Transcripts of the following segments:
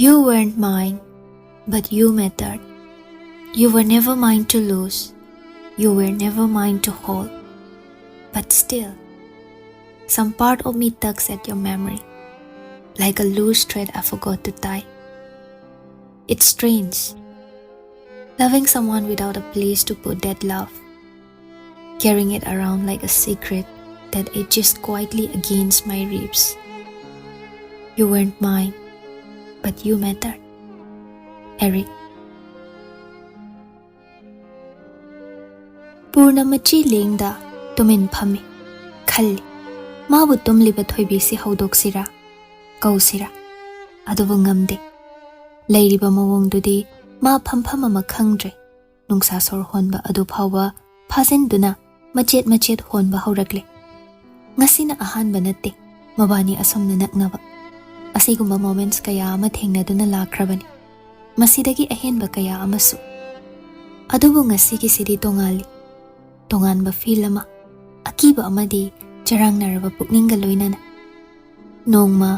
You weren't mine, but you mattered. You were never mine to lose. You were never mine to hold. But still, some part of me tugs at your memory, like a loose thread I forgot to tie. It's strange, loving someone without a place to put that love, carrying it around like a secret that edges quietly against my ribs. You weren't mine, but you mattered. Eric. Purnamachi lengda tumin phami khalli mabu tumliba thoibi si haudoksira kausira adubu ngamde leiriba mawongdudi ma phampham ama khangdre nungsa sor honba adu phawba phasinduna machet honba haurakle ngasina ahanba natte mabani asomna naknaba asigumba moments kaya ama thengnaduna lakrabani masidagi ahenba kaya amasu adubu ngasigi sidi tongali tonganba feel ama akiba amadi charangnaraba pukninga loinana nongma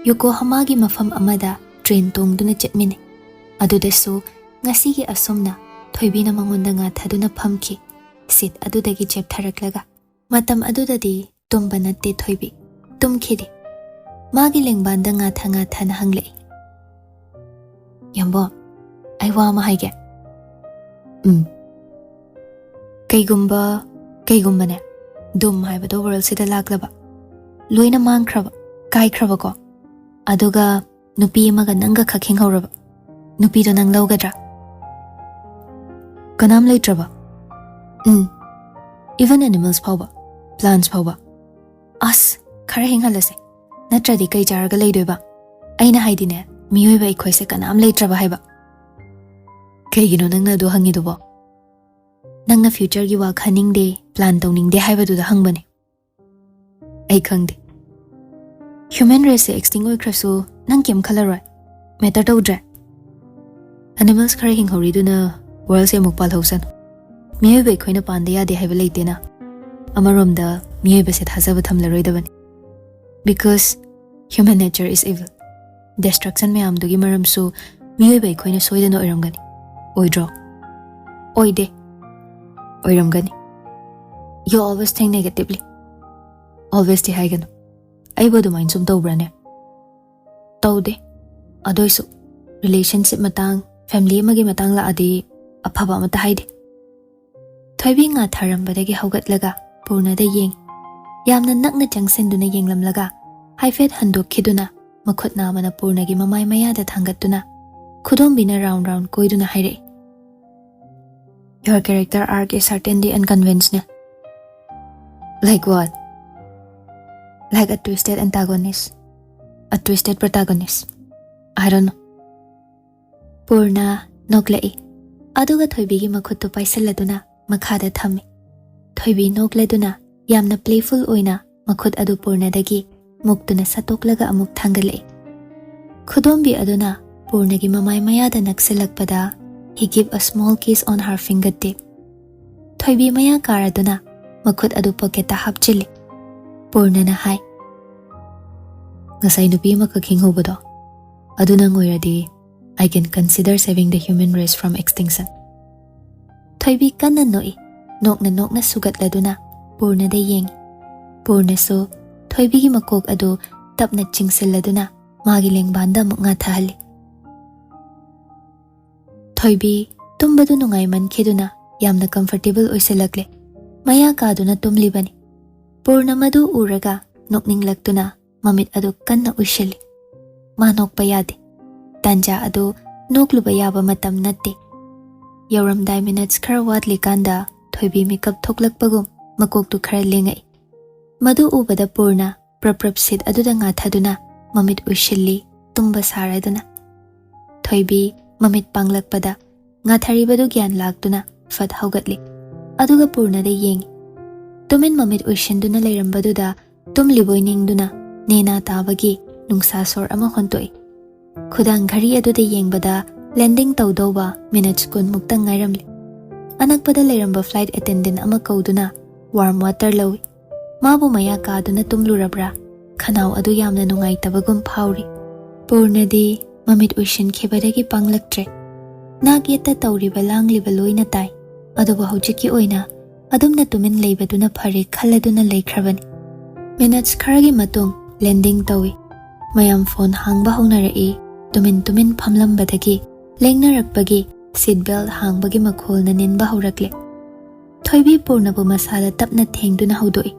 Yokohama gi mafam amada train tongduna chetmine adudasu ngasigi asomna thoibina mangonda nga thaduna phamki sit adudagi cheptharaklaga matam adudadi tumba natte thoibi tumkhidi magi lengbanda nga thana hanglei yambo aiwa ma haige kaigumba ne dum haibado world sida laglaba loina mangkraba kaikhraba ko aduga nupi amaga nanga khaking horaba nupi do nang lawgadra kanam leitraba even animals phawba plants phawba as khara hingalase natradi kai jarga leidoiba aina haidine miyoiba ikhoise kanam leitraba haiba kaigino nangna do hangidubo nangna future gi wa khaning de plan tawning de haiba du da hangbane ai khangde human race extinct oikrasu nang kem khalaroi matter tawdre animals khara hing horiduna world se mukpal hausan miyoiba ikhoina pande ya de haiba leitena amaromda miyoiba se thajaba thamlaroi dabani because human nature is evil destruction me amdugi maramsu miyoiba ikhoina soidana oiramgani oidro oide oiramgani you always think negatively always the haigano aibodu mind sum tawbrane tawde adoisu relationship matang family magi matang la adi aphaba mata haide thoibi nga tharambadagi haugatlaga purna da yeng yamna nakna changsenduna yenglamlaga haifet handokhiduna makhutna mana purna gi mamai maya da thangatuna khudombina round koiduna haire your character arc is certainly unconventional. Like what? Like a twisted antagonist, a twisted protagonist. I don't know. Purna noklai. Aduga thoibi gi makhutto paisaladuna makhada thami. Thoibi nokladuna yamna playful oina makhut adu purna dagi muktuna satoklaga amuk thangalai. Khudombi aduna purna gi mamai maya da naksilakpada he gave a small kiss on her fingertip. Thoibi maya karaduna makhut adu pocket ta hapchili. Purna na hai. Ngasai nupi makaking hubado. Aduna ngoiradi I can consider saving the human race from extinction. Thoibi kanna noi. Nok na sugat laduna. Purna de yeng. Purna so thoibi gi makok adu tap na chingsil laduna magiling banda muknga thahali. Thoibi tumbadu nungai man khiduna yamna comfortable oiselakle maya kaduna tumlibani purna madu uraga nokning laktuna mamit adu kanna ushili manok payade tanja adu nokluba yaba matam natte yoram 10 minutes khara watli kanda thoibi makeup thoklakpagum makok tu khara lengai madu ubada purna prap sit adu da nga thaduna mamit ushili tumba saraduna thoibi mamit panglakpada nga tharibadu gyan laktuna fat haugatli aduga purna de yeng tumin mamit uishinduna leirambaduda tumliboiningduna nena tabagi nungsa sor ama hontoi khudang ghari adude yengbada landing tawdoba minutes kun muktang ngairamli anakpada leiramba flight attendant ama kauduna warm water lawi mabu maya kaduna tumlurabra khanau adu yamna nungai tabagum phauri purna di mamit uishinkibadagi panglaktre. Nagyeta tawriba langliba loina tai, adubu haujiki oina, adumna tumin leibaduna phare khalladuna leikrabani. Minutes kharagi matung landing tawi. Mayam phone hangba hongnarai, tumin phamlambadagi, lengnarakbagi, seatbelt hangbagi makhol na ninba haurakle. Thoibi Purnabu masala tapna thengduna haudoi.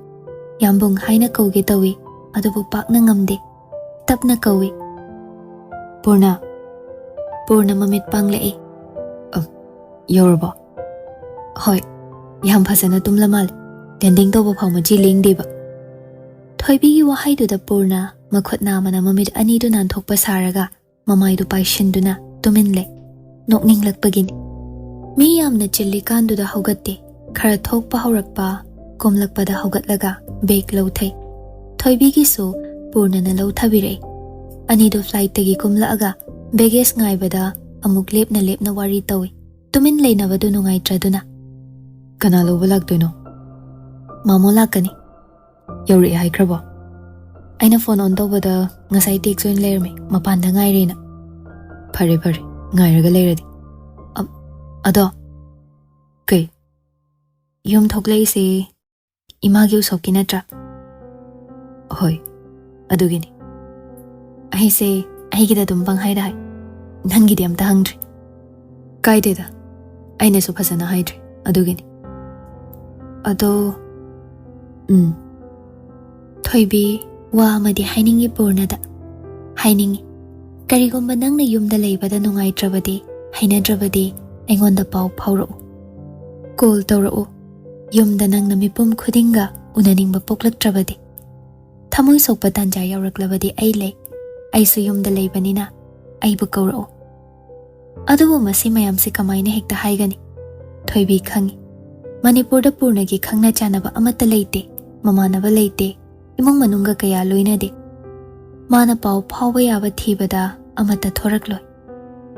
Yambung haina kauge tawi, adubu pakna ngamde. Tapna kawi. Purna mamit panglai. Yorba. Hoi, yam phasana tumlamal. Landing tawba phawma ji lengdeba. Thoibigi wahaiduda Purna makhut namana mamit anidu nanthokpa saraga mamaidu paishinduna tuminle. Nokninglakpagini. Mi yamna chillikanduda haugatte. Khara thokpa haurakpa komlakpada haugatlaga bag lauthai. Thoibigi so Purna na lauthabirai. Anidu flight tagi kumlaaga baggage ngaibada amuk lepna wari tawi. Tumin leinabadu nungaitraduna. Kana loba lakdoino? Mamo lakani. Yauri haikrabo. Aina phone on tawbada ngasai text oin lerme mapanda ngairena. Phare ngairaga leiradi. Ado kai yum thoklei se imagi usokki natra. Hoi adugini. Aise aigida dum panghaida hai. Nangidi amta hangdri. Kaideda aina su phasana haidri adugini. Ado Thoibi wa amadi hainingi Purnada. Hainingi karigomba nangna yumda leibada nungaitrabadi hainadrabadi aingonda pau phaurau. Call tawrau. Yumda nangna mipum khudinga unaningba poklaktrabadi. Thamoi sokpa tanja yauraklabadi ai lei. Aisu yumda leibanina aibu kaurau. Adubu masi mayamsi kamaina hekta haigani. Thoibi khangi. Manipurda Purnagi khangna chanaba amata leite, mamanaba leite, imong manunga kaya loinade. Mana pau phawba yaba thibada amata thorakloi.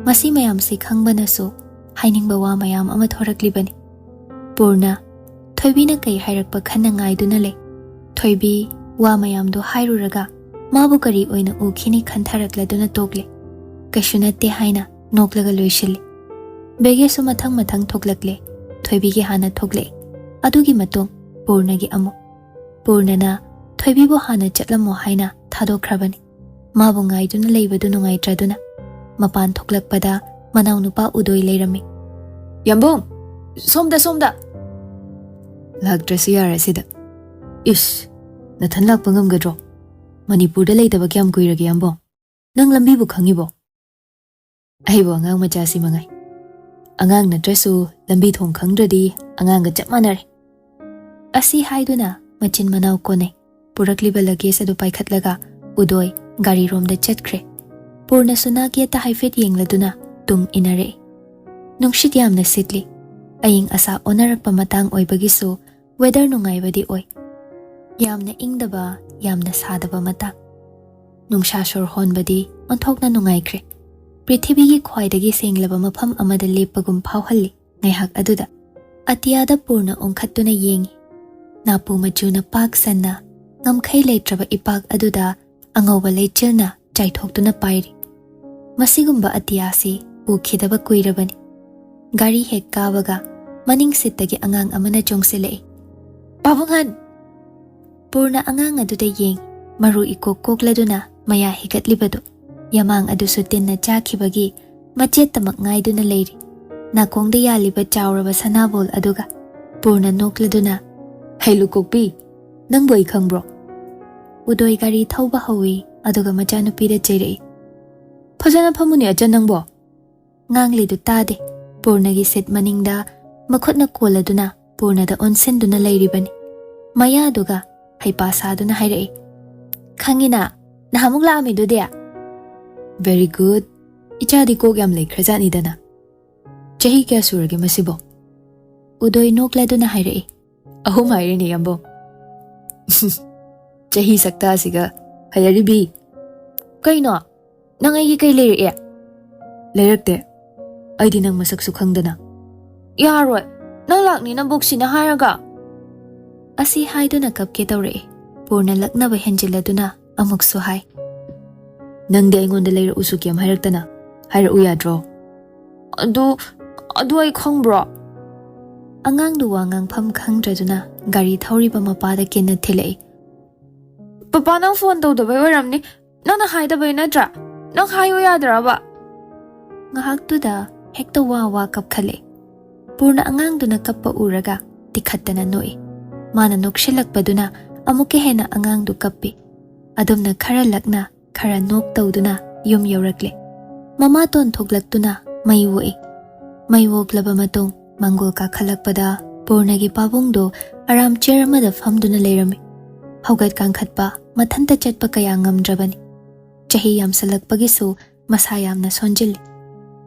Masi mayamsi khangbanasu hainingba wa mayam ama thoraklibani. Purna Thoibina kai hairakpa khanna ngaiduna le. Thoibi wa mayamdo hairuraga mabu kari oina ukhini khantharakladuna tokle. Kashunate haina noklaga loishili. Begesu mathang thoklakle. Thoibigi hana thogle. Adugi matung Purnagi amu. Purnana Thoibibo hana chatlamo haina thadokrabani. Mabu ngaiduna leibadu nungaitraduna. Mapan thoklakpada manaw nupa udoi leirami. Yambong! Somda! Lagdrasu yarasida. Ish! Nathan lakpa ngamgadro. Manipurda leitaba kyam kuiragi yambong. Nang lambibu khangibo. Aibo angang machasi mangai. Angang natrasu lambi thong khangdradi angang ga chap manare. Asi haiduna machin manaw kone. Purakliba luggage adu paikhatlaga udoi gari romda chatkre. Purna sunakiyata haifet yengladuna tung inare. Nungshit yamna sitli. Aying asa onarakpa matang oibagisu weather nungaibadi oi. Yamna ingdaba yamna sadaba matang. Nungsha shor honbadi onthokna nungaikre. Prithibigi khwaidagi senglaba mafam amada lepagum phawhalli ngaihak aduda. Atiyada Purna ongkhattuna yengi. Napu machuna pak sanna ngamkhai leitraba ipak aduda angawba leichilna chaithoktuna pairi. Masigumba atiyasi ukhidaba kuirabani. Gari hek kabaga maning sittagi angang amana chongsilei. Pabungan! Purna angang aduda yengi maru ikokokladuna maya higatlibado. Yamang adusu tinna chakhibagi machet tamak ngaiduna leiri. Nakongda yaliba chawraba sanabol aduga. Purna nokladuna. Hey lukokpi! Nang boy khangbro? Udoi gari thawba hawi aduga machanupida chairei. Phajana phamuni achan nangbo? Nganglidu tade. Purnagi sit maningda makhutna koladuna Purnada onsenduna leiribani. Maya aduga haipasaduna hairei. Khangina nahamuk laami dudea. Very good. Ichadi kok yam leikhrazani dana. Chahi kya surage masibo? Udoi nokladuna hairei. Ahum haireni yambo. Chahi sakta siga hayaribi. Kaino? Nang aigi kay leiri. Leirakte. Aidi nang masak sukhangdana. Yaroi. Nang lakni nang buksi na haraga. Asi haiduna kapke tawrei. Purna laknaba henjiladuna amuk suhai. Nang di aingonda leira usukyam hairak tana. Hairau yadro. Adu ai khongbro. Angang du wangang pham khangdraduna gari thoriba mapada kinna thilai. Papa nang phone tawdabai oiramni. Nang haidabai natra. Nang hayo yadraba. Ngahaktuda hekta wa kapkhale. Purna angang duna kappa uraga tikhattana noi. Mana nokshilakpaduna amuke hena angang du kappi. Adumna khara lakna khara nok tawduna yum yaurakle. Mama ton thoglaktuna mai woi. Mai woklaba matung mangol ka khalakpada Purnagi pabungdo aram chair amada famduna leirami. Haugat kangkhatpa mathanta chatpa kaya ngamdrabani. Chahi yam salakpagisu masayamna sonjil.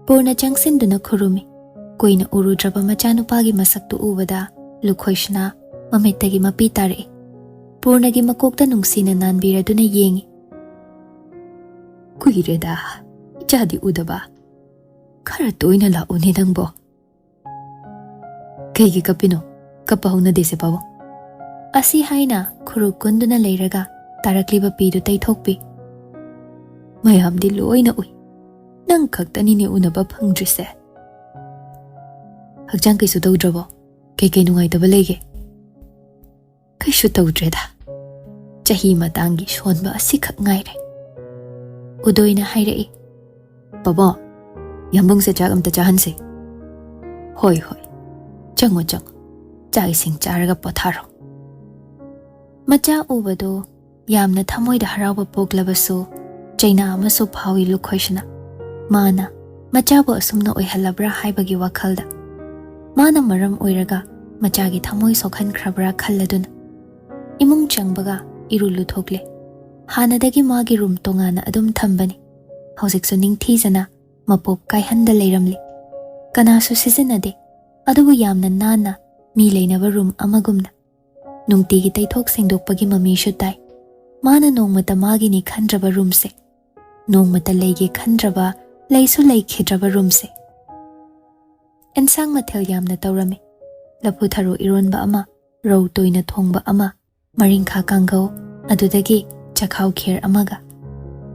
Purna changsinduna khurumi. Kuina urudraba machanupagi masaktu ubada lukhoishna mamittagi mapi tare. Purnagi makokta nungsina nanbiraduna yengi. Kuireda jadi udaba. Khara toina launi nangbo. Kaigi kapino kapahuna dese pawo. Asi haina khuru kunduna leiraga tarakliba pidu taithokpi. Mayamdi loina ui. Nang khaktani ne unaba phangdrise. Hakjang kaisu tawdrabo. Kei nungai taba lege. Kaisu tawdreda. Chahi matangi shonba asi khak ngaire. Udoina hairai. Baba, yambung se chak amta chahanse. Hoi. Chango. Chai sing charaga potharo. Macha ubado yamna thamoida harawa poglabasu chaina amasu phawi lukhoishna. Mana macha bo asumna oihalabra haibagi wakhalda. Mana maram oiraga machagi thamoi sokhan khrabra khalladuna. Imung changbaga irulu thokle. Hanadagi magi room tongana adum thambani. Haujiksu ningthijana mapop kaihanda leiramli. Kanasu sizinade. Adubu yamna nana mi leinaba room amagumna. Nungtigi taithok sengdokpagi mami shutai. Mana nongmata magini khandraba room se. Nongmata leige khandraba leisu leikhidraba room se. Ensang mathel yamna tawrami. Lapu tharo ironba ama, rau toina thongba ama, maringkha kangau, adudagi chakhau kher amaga.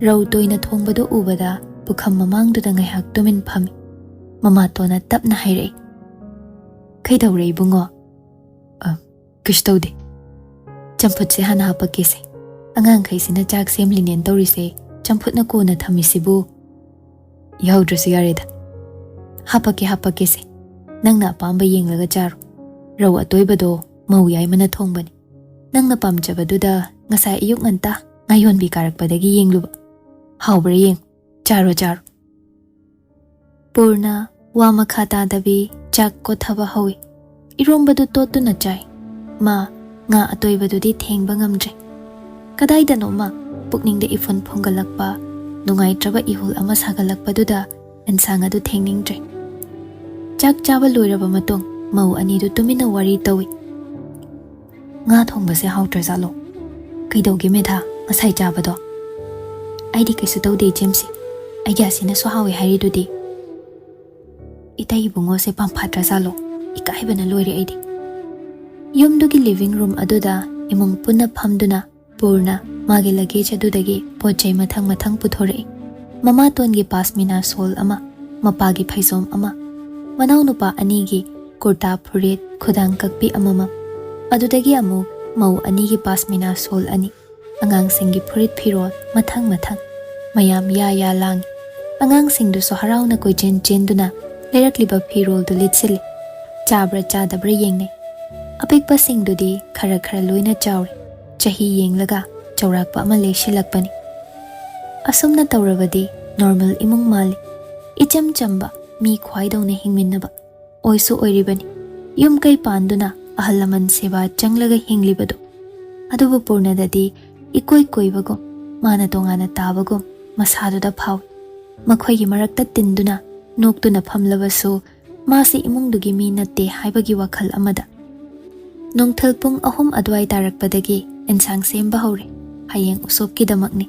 Rau toina thongbadu ubada bukham mamangduda ngaihak tumin phami. Mama tona tapna hairai. Kaidawre ibungo. Kishtaude. Champut se hana hapakese. Angang kaisina chak semlinen tawrise champut na kona thamisibu. Yaudrasi yareda. Hapake se. Nangna pamba yenglaga charu. Rau atoibado mau yai mana thongbani. Nangna pamjabaduda ngasai ayuk nganta ngayon bi karakpadagi yengluba. Haubra yeng. Charo. Purna wa makhata dabi chak ko thaba hawi. Irombadu totu na chai. Ma nga atoibadu di thengba ngamdre. Kadaidano ma pukningda ifun phongalakpa nungai traba ihul ama sagalakpaduda ensang adu thengningdre. Chak chaba loiraba matung mau ani du tumina wari tawi. Nga thongba se hautra zalo. Kaidawge medha ngasai chabado. Aidi kaisu tawde jemsi. Aigya sina so hawi haridudi. Itai bungo se pampatra zalo. Ikaibana loire aidi. Yumdugi living room aduda imung punna phamduna Purna magi luggage adudagi pochai mathang puthore. Mama tongi pasmina sol ama, mapagi phaizom ama. Manau nupa anigi kurta phurit khudang kakpi amama. Adudagi amu mau anigi pasmina sol ani. Angang singi phurit phirol mathang. Mayam ya lang. Angang singdu so harau na koi jenduna lerakliba phirol du litsili. Chabra chadabra yengne. Apikpa singdu di khara loina chawri. Chahi yenglaga chawrakpa ama leishilakpani. Asumna tawrabadi normal imung mali. Icham chamba mi khwaidawna hingminnaba. Oisu oiribani. Yum kai panduna ahalaman seba changlaga hinglibado. Adubu purnadadi ikoi koibagum mana tongana tabagum masaduda phawi. Makhoigi marakta tinduna noktuna phamlabasu masi imungdugi mi natte haibagi WakhaL amada. Nongthal pung ahum adwai tarakpadagi ensang semba haure. Hayeng usopki damakni.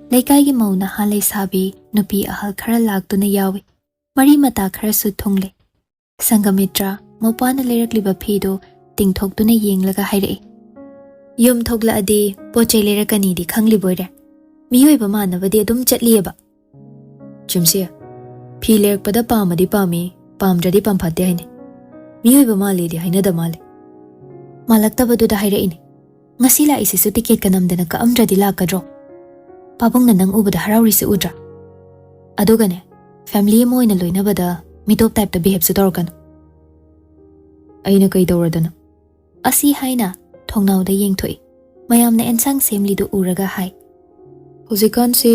Laikai mauna halay sabi nupi ahal khara lagtuna yawi. Mari mata khara su thongle. Sangamitra mopana lerakliba phido tingthokduna yenglaga hairai. Yum thogla adi pochai lerakani di khangli boire. Miyoiba manabadi adum chatlieba. Chimsia. ꯐꯤ ꯂꯩꯔꯛꯄꯗ ꯄꯥꯝꯃꯗꯤ ꯄꯥꯝꯃꯤ ꯄꯥꯝꯗ꯭ꯔꯗꯤ ꯄꯥꯝꯐꯠꯇꯦ ꯍꯥꯏꯅꯤ ꯃꯤꯑꯣꯏꯕ ꯃꯥꯜꯂꯦꯗꯤ ꯍꯥꯏꯅꯗ ꯃꯥꯜꯂꯦ ꯃꯥꯜꯂꯛꯇꯕꯗꯨꯗ ꯍꯥꯏꯔꯛꯏꯅꯦ ꯉꯁꯤ ꯂꯥꯛꯏꯁꯤꯁꯨ ꯇꯤꯀꯦꯠꯀ ꯅꯝꯗꯅ ꯀꯛꯑꯝꯗ꯭ꯔꯗꯤ ꯂꯥꯛꯀꯗ꯭ꯔꯣ ꯄꯥꯕꯨꯡꯅ ꯅꯪ ꯎꯕꯗ ꯍꯔꯥꯎꯔꯤꯁꯤ ꯎꯗ꯭ꯔꯥ ꯑꯗꯨꯒꯅꯦ ꯐꯦꯃꯤꯂꯤ ꯑꯃ ꯑꯣꯏꯅ ꯂꯣꯏꯅꯕꯗ ꯃꯤꯇꯣꯞ ꯇꯥꯏꯞꯇ ꯕꯤꯍꯦꯞꯁꯨ ꯇꯧꯔꯛꯀꯅꯨ ꯑꯩꯅ ꯀꯩ ꯇꯧꯔꯗꯅ ꯑꯁꯤ ꯍꯥꯏꯅ ꯊꯣꯡꯅꯥꯎꯗ ꯌꯦꯡꯊꯣꯛꯏ ꯃꯌꯥꯝꯅ ꯑꯦꯟꯁꯥꯡ ꯁꯦꯝꯂꯤꯗꯨ ꯎꯔꯒ ꯍꯥꯏ ꯍꯧꯖꯤꯛꯀꯥꯟꯁꯤ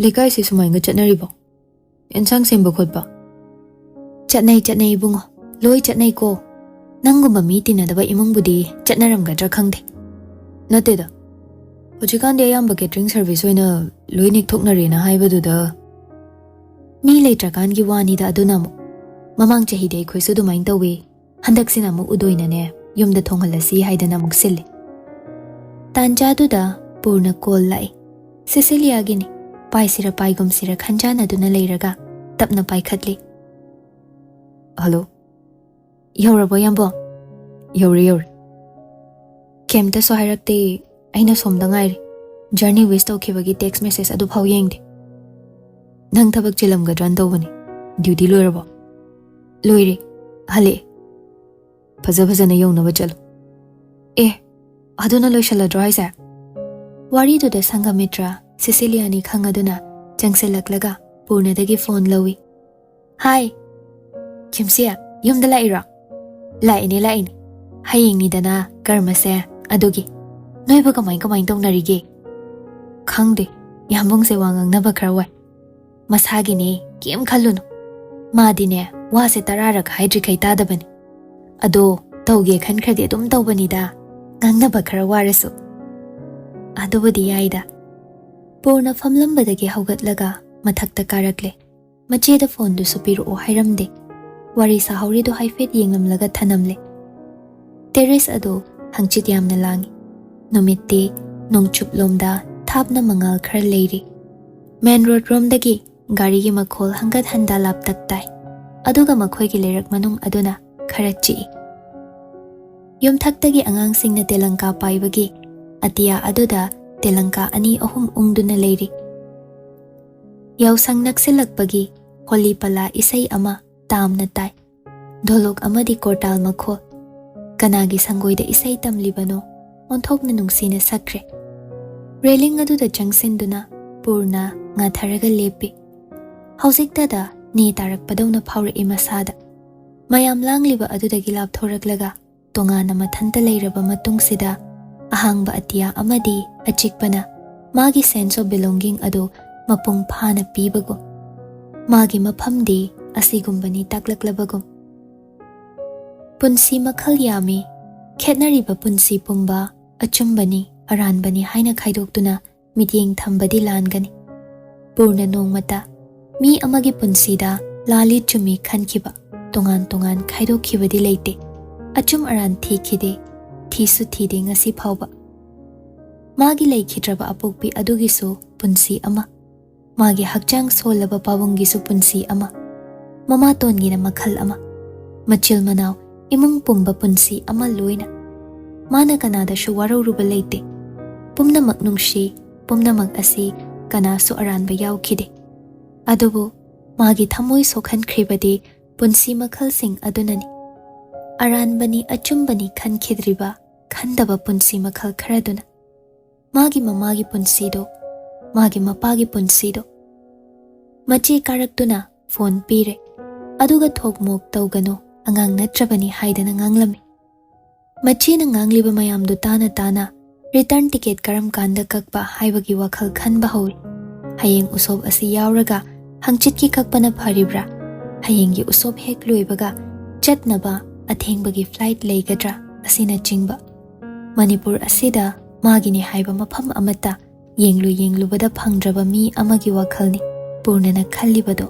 ꯂꯩꯀꯥꯏꯁꯤ ꯁꯨꯃꯥꯏꯅ ꯆꯠꯅꯔꯤꯕꯣ ꯑꯦꯟꯁꯥꯡ ꯁꯦꯝꯕ ꯈꯣꯠꯄ ꯆꯠꯅꯩ ꯏꯕꯨꯡꯉꯣ ꯂꯣꯏ ꯆꯠꯅꯩꯀꯣ ꯅꯪꯒꯨꯝꯕ ꯃꯤ ꯇꯤꯟꯅꯗꯕ ꯏꯃꯨꯡꯕꯨꯗꯤ ꯆꯠꯅꯔꯝꯒꯗ꯭ꯔꯥ ꯈꯪꯗꯦ ꯅꯠꯇꯦꯗ ꯍꯧꯖꯤꯛꯀꯥꯟꯗꯤ ꯑꯌꯥꯝꯕ ꯀꯦꯇꯔꯤꯡ ꯁꯔꯚꯤꯁ ꯑꯣꯏꯅ ꯂꯣꯏ ꯅꯤꯛꯊꯣꯛꯅꯔꯦꯅ ꯍꯥꯏꯕꯗꯨꯗ ꯃꯤ ꯂꯩꯇ꯭ꯔꯀꯥꯟꯒꯤ ꯋꯥꯅꯤꯗ ꯑꯗꯨꯅ ꯑꯃꯨꯛ ꯃꯃꯥꯡ ꯆꯍꯤꯗꯤ ꯑꯩꯈꯣꯏꯁꯨ ꯑꯗꯨꯃꯥꯏꯅ ꯇꯧꯋꯤ ꯍꯟꯗꯛꯁꯤꯅ ꯑꯃꯨꯛ ꯎꯗꯣꯏꯅꯅꯦ ꯌꯨꯝꯗ ꯊꯣꯡꯍꯜꯂꯁꯤ ꯍꯥꯏꯗꯅ ꯑꯃꯨꯛ ꯁꯤꯜꯂꯤ ꯇꯥꯟꯖꯥꯗꯨꯗ ꯄꯨꯔꯅ ꯀꯣꯜ ꯂꯥꯛꯏ ꯁꯤꯁꯤꯂꯤꯌꯥꯒꯤꯅꯤ ꯄꯥꯏꯁꯤꯔ ꯄꯥꯏꯒꯨꯝꯁꯤꯔ ꯈꯟꯖꯥꯟꯅꯗꯨꯅ ꯂꯩꯔꯒ ꯇꯞꯅ ꯄꯥꯏꯈꯠꯂꯤ ꯍꯜꯂꯣ ꯌꯧꯔꯕꯣ ꯌꯥꯝꯕꯣ ꯌꯧꯔꯦ ꯀꯩꯝꯇꯁꯨ ꯍꯥꯏꯔꯛꯇꯦ ꯑꯩꯅ ꯁꯣꯝꯗ ꯉꯥꯏꯔꯤ ꯖꯔꯅꯤ ꯋꯤꯁ ꯇꯧꯈꯤꯕꯒꯤ ꯇꯦꯛꯁ ꯃꯦꯁꯦꯖ ꯑꯗꯨꯐꯥꯎ ꯌꯦꯡꯗꯦ ꯅꯪ ꯊꯕꯛ ꯆꯤꯜꯂꯝꯒꯗ꯭ꯔꯅ ꯇꯧꯕꯅꯤ ꯗ꯭ꯌꯨꯇꯤ ꯂꯣꯏꯔꯕꯣ ꯂꯣꯏꯔꯦ ꯍꯜꯂꯛꯑꯦ ꯐꯖꯅ ꯌꯧꯅꯕ ꯆꯠꯂꯨ ꯑꯗꯨꯅ ꯂꯣꯏꯁꯜꯂꯗ꯭ꯔꯣ ꯍꯥꯏꯁꯦ ꯋꯥꯔꯤꯗꯨꯗ ꯁꯪꯒꯃꯤꯇ꯭ꯔ ꯁꯤꯁꯤꯂꯤꯌꯥꯅꯤ ꯈꯪꯉꯗꯨꯅ ꯆꯪꯁꯤꯜꯂꯛꯂꯒ ꯄꯨꯔꯅꯗꯒꯤ ꯐꯣꯟ ꯂꯧꯏ ꯍꯥꯏ ꯀꯤꯝꯁꯤ ꯌꯨꯝꯗ ꯂꯥꯛꯏꯔꯣ ꯂꯥꯛꯏꯅꯦ ꯍꯌꯦꯡꯅꯤꯗꯅ ꯀꯔꯃꯁꯦ ꯑꯗꯨꯒꯤ ꯅꯣꯏꯕꯨ ꯀꯃꯥꯏ ꯇꯧꯅꯔꯤꯒꯦ ꯈꯪꯗꯦ ꯌꯥꯝꯕꯨꯡꯁꯦ ꯋꯥ ꯉꯥꯡꯅꯕ ꯈꯔ ꯋꯥꯏ ꯃꯁꯥꯒꯤꯅꯦ ꯀꯩꯝ ꯈꯜꯂꯨꯅꯨ ꯃꯥꯗꯤꯅꯦ ꯋꯥꯁꯦ 10 ꯍꯥꯏꯗ꯭ꯔꯤꯈꯩ ꯇꯥꯗꯕꯅꯤ ꯑꯗꯣ ꯇꯧꯒꯦ ꯈꯟꯈ꯭ꯔꯗꯤ ꯑꯗꯨꯝ ꯇꯧꯕꯅꯤꯗ ꯉꯥꯡꯅꯕ ꯈꯔ ꯋꯥꯔꯁꯨ ꯑꯗꯨꯕꯨꯗꯤ ꯌꯥꯏꯗ ꯄꯨꯔꯅ ꯐꯝꯂꯝꯕꯗꯒꯤ ꯍꯧꯒꯠꯂꯒ ꯃꯊꯛꯇ ꯀꯥꯔꯛꯂꯦ ꯃꯆꯦꯗ ꯐꯣꯟꯗꯨꯁꯨ ꯄꯤꯔꯛꯑꯣ ꯍꯥꯏꯔꯝꯗꯦ ꯋꯥꯔꯤ ꯁꯥꯍꯧꯔꯤꯗꯨ ꯍꯥꯏꯐꯦꯠ ꯌꯦꯡꯂꯝꯂꯒ ꯊꯅꯝꯂꯦ ꯇꯦꯔꯦꯁ ꯑꯗꯨ ꯍꯪꯆꯤꯠ ꯌꯥꯝꯅ ꯂꯥꯡꯏ ꯅꯨꯃꯤꯠꯇꯤ ꯅꯣꯡꯆꯨꯞꯂꯣꯝꯗ ꯊꯥꯞꯅ ꯃꯉꯥꯜ ꯈꯔ ꯂꯩꯔꯤ ꯃꯦꯟ ꯔꯣꯗ ꯔꯣꯝꯗꯒꯤ ꯒꯥꯔꯤꯒꯤ ꯃꯈꯣꯜ ꯍꯪꯒꯠ ꯍꯟꯗꯥ ꯂꯥꯞꯇꯛ ꯇꯥꯏ ꯑꯗꯨꯒ ꯃꯈꯣꯏꯒꯤ ꯂꯩꯔꯛ ꯃꯅꯨꯡ ꯑꯗꯨꯅ ꯈꯔ ꯆꯤꯛꯏ ꯌꯨꯝꯊꯛꯇꯒꯤ ꯑꯉꯥꯡꯁꯤꯡꯅ ꯇꯦꯂꯪꯀꯥ ꯄꯥꯏꯕꯒꯤ ꯑꯇꯤꯌꯥ ꯑꯗꯨꯗ ꯇꯦꯂꯪꯀꯥ 2-3 ꯎꯪꯗꯨꯅ ꯂꯩꯔꯤ ꯌꯥꯎꯁꯪ ꯅꯛꯁꯤꯜꯂꯛꯄꯒꯤ ꯍꯣꯂꯤ ꯄꯂꯥ ꯏꯁꯩ ꯑꯃ ꯇꯥꯝꯅ ꯇꯥꯏ ꯙꯣꯂꯣꯛ ꯑꯃꯗꯤ ꯀꯣꯔꯇꯥꯜ ꯃꯈꯣꯜ ꯀꯅꯥꯒꯤ ꯁꯪꯒꯣꯏꯗ ꯏꯁꯩ ꯇꯝꯂꯤꯕꯅꯣ ꯑꯣꯟꯊꯣꯛꯅ ꯅꯨꯡꯁꯤꯅ ꯁꯛꯈ꯭ꯔꯦ ꯔꯦꯂꯤꯡ ꯑꯗꯨꯗ ꯆꯪꯁꯤꯟꯗꯨꯅ ꯄꯨꯔꯅ ꯉꯥꯊꯔꯒ ꯂꯦꯞꯄꯤ ꯍꯧꯖꯤꯛꯇꯗ ꯅꯦ ꯇꯥꯔꯛꯄꯗꯧꯅ ꯐꯥꯎꯔꯛꯏ ꯃꯁꯥꯗ ꯃꯌꯥꯝ ꯂꯥꯡꯂꯤꯕ ꯑꯗꯨꯗꯒꯤ ꯂꯥꯞꯊꯣꯔꯛꯂꯒ ꯇꯣꯉꯥꯟꯅ ꯃꯊꯟꯇ ꯂꯩꯔꯕ ꯃꯇꯨꯡꯁꯤꯗ ꯑꯍꯥꯡꯕ ꯑꯇꯤꯌꯥ ꯑꯃꯗꯤ ꯑꯆꯤꯛꯄꯅ ꯃꯥꯒꯤ ꯁꯦꯟꯁ ꯑꯣꯐ ꯕꯤꯂꯣꯡꯒꯤꯡ ꯑꯗꯨ ꯃꯄꯨꯡ ꯐꯥꯅ ꯄꯤꯕꯒꯨꯝ ꯃꯥꯒꯤ ꯃꯐꯝꯗꯤ ꯑꯁꯤꯒꯨꯝꯕꯅꯤ ꯇꯥꯛꯂꯛꯂꯕꯒꯨꯝ ꯄꯨꯟꯁꯤ ꯃꯈꯜ ꯌꯥꯝꯃꯤ ꯈꯦꯠꯅꯔꯤꯕ ꯄꯨꯟꯁꯤ ꯄꯨꯝꯕ ꯑꯆꯨꯝꯕꯅꯤ ꯑꯔꯥꯟꯕꯅꯤ ꯍꯥꯏꯅ ꯈꯥꯏꯗꯣꯛꯇꯨꯅ ꯃꯤꯠꯌꯦꯡ ꯊꯝꯕꯗꯤ ꯂꯥꯟꯒꯅꯤ ꯄꯨꯔꯅ ꯅꯣꯡꯃꯇ ꯃꯤ ꯑꯃꯒꯤ ꯄꯨꯟꯁꯤꯗ ꯂꯥꯜꯂꯤ ꯆꯨꯝꯃꯤ ꯈꯟꯈꯤꯕ ꯇꯣꯉꯥꯟ ꯈꯥꯏꯗꯣꯛꯈꯤꯕꯗꯤ ꯂꯩꯇꯦ ꯑꯆꯨꯝ ꯑꯔꯥꯟ ꯊꯤꯈꯤꯗꯦ ꯊꯤꯁꯨ ꯊꯤꯗꯦ ꯉꯁꯤ ꯐꯥꯎꯕ ꯃꯥꯒꯤ ꯂꯩꯈꯤꯗ꯭ꯔꯕ ꯑꯄꯣꯛꯄꯤ ꯑꯗꯨꯒꯤꯁꯨ ꯄꯨꯟꯁꯤ ꯑꯃ ꯃꯥꯒꯤ ꯍꯛꯆꯥꯡ ꯁꯣꯜꯂꯕ ꯄꯥꯕꯨꯡꯒꯤꯁꯨ ꯄꯨꯟꯁꯤ ꯑꯃ ꯃꯃꯥꯇꯣꯟꯒꯤꯅ ꯃꯈꯜ ꯑꯃ ꯃꯆꯤꯜ ꯃꯅꯥꯎ ꯏꯃꯨꯡ ꯄꯨꯝꯕ ꯄꯨꯟꯁꯤ ꯑꯃ ꯂꯣꯏꯅ ꯃꯥꯅ ꯀꯅꯥꯗꯁꯨ ꯋꯥꯔꯧꯔꯨꯕ ꯂꯩꯇꯦ ꯄꯨꯝꯅꯃꯛ ꯅꯨꯡꯁꯤ ꯄꯨꯝꯅꯃꯛ ꯑꯁꯤ ꯀꯅꯥꯁꯨ ꯑꯔꯥꯟꯕ ꯌꯥꯎꯈꯤꯗꯦ ꯑꯗꯨꯕꯨ ꯃꯥꯒꯤ ꯊꯃꯣꯏ ꯁꯣꯛꯍꯟꯈ꯭ꯔꯤꯕꯗꯤ ꯄꯨꯟꯁꯤ ꯃꯈꯜꯁꯤꯡ ꯑꯗꯨꯅꯅꯤ ꯑꯔꯥꯟꯕꯅꯤ ꯑꯆꯨꯝꯕꯅꯤ ꯈꯟꯈꯤꯗ꯭ꯔꯤꯕ ꯈꯟꯗꯕ ꯄꯨꯟꯁꯤ ꯃꯈꯜ ꯈꯔꯗꯨꯅ ꯃꯥꯒꯤ ꯃꯃꯥꯒꯤ ꯄꯨꯟꯁꯤꯗꯣ ꯃꯥꯒꯤ ꯃꯄꯥꯒꯤ ꯄꯨꯟꯁꯤꯗꯣ ꯃꯆꯦ ꯀꯥꯔꯛꯇꯨꯅ ꯐꯣꯟ ꯄꯤꯔꯦ ꯑꯗꯨꯒ ꯊꯣꯛꯃꯣꯛ ꯇꯧꯒꯅꯨ ꯑꯉꯥꯡ ꯅꯠꯇ꯭ꯔꯕꯅꯤ ꯍꯥꯏꯗꯅ ꯉꯥꯡꯂꯝꯃꯤ ꯃꯆꯦꯅ ꯉꯥꯡꯂꯤꯕ ꯃꯌꯥꯝꯗꯨ ꯇꯥꯅ ꯔꯤꯇꯔꯟ ꯇꯤꯀꯦꯠ ꯀꯔꯝ ꯀꯥꯟꯗ ꯀꯛꯄ ꯍꯥꯏꯕꯒꯤ ꯋꯥꯈꯜ ꯈꯟꯕ ꯍꯧꯏ ꯍꯌꯦꯡ ꯎꯁꯣꯞ ꯑꯁꯤ ꯌꯥꯎꯔꯒ ꯍꯪꯆꯤꯠꯀꯤ ꯀꯛꯄꯅ ꯐꯔꯤꯕ꯭ꯔꯥ ꯍꯌꯦꯡꯒꯤ ꯎꯁꯣꯞ ꯍꯦꯛ ꯂꯣꯏꯕꯒ ꯆꯠꯅꯕ ꯑꯊꯦꯡꯕꯒꯤ ꯐ꯭ꯂꯥꯏꯠ ꯂꯩꯒꯗ꯭ꯔꯥ ꯑꯁꯤꯅꯆꯤꯡꯕ ꯃꯅꯤꯄꯨꯔ ꯑꯁꯤꯗ ꯃꯥꯒꯤꯅꯤ ꯍꯥꯏꯕ ꯃꯐꯝ ꯑꯃꯠꯇ ꯌꯦꯡꯂꯨꯕꯗ ꯐꯪꯗ꯭ꯔꯕ ꯃꯤ ꯑꯃꯒꯤ ꯋꯥꯈꯜꯅꯤ ꯄꯨꯔꯅꯅ ꯈꯜꯂꯤꯕꯗꯣ